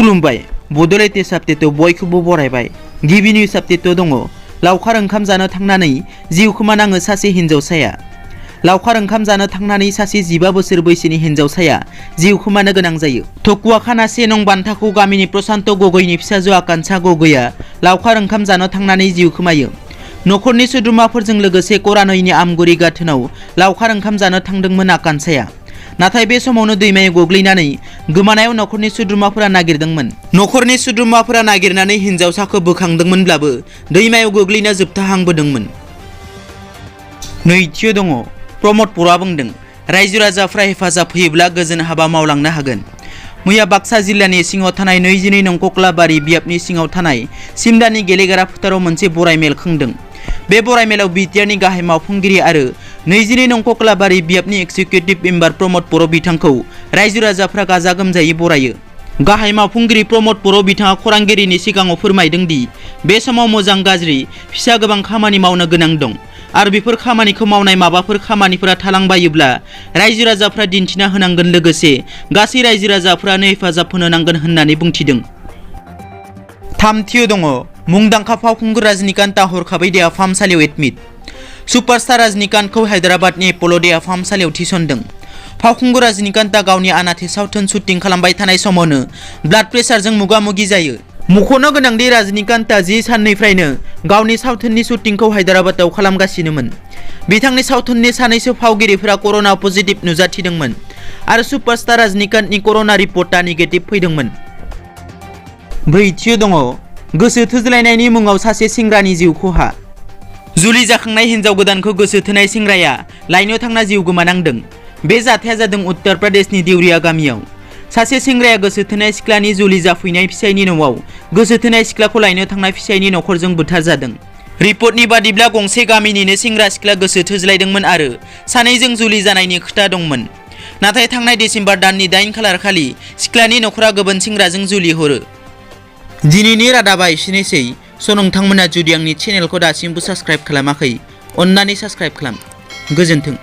खुलुमबाय बड'लेण्ड साबटेटआव बयखौबो बरायबाय। गिबि निउस साबटेटआव दङ लावखार ओंखाम जानो थांनानै जिउ खोमानाङो सासे हिनजावसाया। लावखार ओंखाम जानो थांनानै सासे 15 बोसोर बैसोनि हिनजावसाया जिउ खोमानो गोनां जायो। थकुवा खाना 1 नं बान्थाखौ गामिनि प्रशान्त गगैनि फिसाजो आकांक्षा गगैया लावखार ओंखाम जानो थांनानै जिउ खोमायो। नखरनि सोद्रोमाफोरजों लोगोसे करानैनि आमगुरि गाथोनाव लावखार ओंखाम जानो थांदोंमोन आकांक्षाया। नाथाय बे समावनो दैमायाव गोग्लैनानै गोमानायाव नखरनि सोद्रोमाफोरा नागिरदोंमोन। नखरनि सोद्रोमाफोरा नागिरनानै हिनजावसाखौ बोखांदोंमोनब्लाबो दैमायाव गोग्लैना जोबथाहांबोदोंमोन। नैथियाव दङ प्रमद बर'आ बुंदों रायजो राजाफ्रा हेफाजाब होयोब्ला गोजोन हाबा मावलांनो हागोन। मैया बाक्सा जिल्लानि सिङाव थानाय 22 नं कक्लाबारि बियाबनि सिङाव थानाय सिमलानि गेलेग्रा फोथाराव मोनसे बराय मेल खुंदों। बे बराय मेलाव BTR नि गाहाय मावफुंगिरि आरो 22 नं कक्लाबारि बियाबनि एक्जिकिउटिभ मेम्बार प्रमद बर' बिथांखौ रायजो राजाफ्रा गाजा गोमजायै बरायो। गाहाय मावफुंगिरि प्रमद बर' बिथाङा खौरांगिरिनि सिगाङाव फोरमायदों दि बे समाव मोजां गाज्रि फिसा गोबां खामानि मावनो गोनां दं आरो बेफोर खामानिखौ मावनाय माबाफोर खामानिफोरा थालांबायोब्ला रायजो राजाफ्रा दिन्थिना होनांगोन, लोगोसे गासै रायजो राजाफ्रानो हेफाजाब होनो नांगोन होननानै बुंथिदों। थामथियाव दङ मुंदांखा फावखुंगुर रजनीकान्तआ हरखाबै देहा फाहामसालियाव एडमिट। सुपारस्टार रजनीकान्तखौ हायद्राबादनि एप'ल' देहा फाहामसालियाव थिसनदों। फावखुंगुर रजनीकान्तआ गावनि आनाथे सावथुन शुटिं खालामबाय थानाय समावनो ब्लाड प्रेसारजों मोगा-मोगि जायो। मख'नो गोनांदि रजनीकान्तआ 10 साननिफ्रायनो गावनि सावथुननि शुटिंखौ हायद्राबादाव खालामगासिनोमोन। बिथांनि सावथुननि सानैसो फावगिरिफोरा कर'ना पजिटिभ नुजाथिदोंमोन आरो सुपारस्टार रजनीकान्तनि कर'ना रिपर्टआ नेगेटिभ फैदोंमोन। ब्रैथियाव दङ गोसो थोज्लायनायनि मुङाव सासे सेंग्रानि जिउ खहा। जुलि जाखांनाय हिनजाव गोदानखौ गोसो थोनाय सेंग्राया लायनो थांना जिउ गोमानांदों। बे जाथाया जादों उत्तर प्रदेशनि देवरिया गामियाव। सासे सेंग्राया गोसो थोनाय सिख्लानि जुलि जाफैनाय फिसायनि न'आव गोसो थोनाय सिख्लाखौ लायनो थांनाय फिसायनि नखरजों बुथारजादों। रिपर्टनि बादिब्ला गंसे गामिनिनो सेंग्रा सिख्ला गोसो थोज्लायदोंमोन आरो सानैजों जुलि जानायनि खोथा दंमोन। नाथाय थांनाय डिसेम्बर दाननि 8 खालार खालि सिख्लानि नखरा गुबुन सेंग्राजों जुलि हरो। दिनैनि रादाबा एसेनोसै। नोंथांमोना जुदि आंनि चेनेलखौ दासिमबो साबस्क्राइब खालामाखै, अन्नानै साबस्क्राइब खालाम। गोजोन्थों।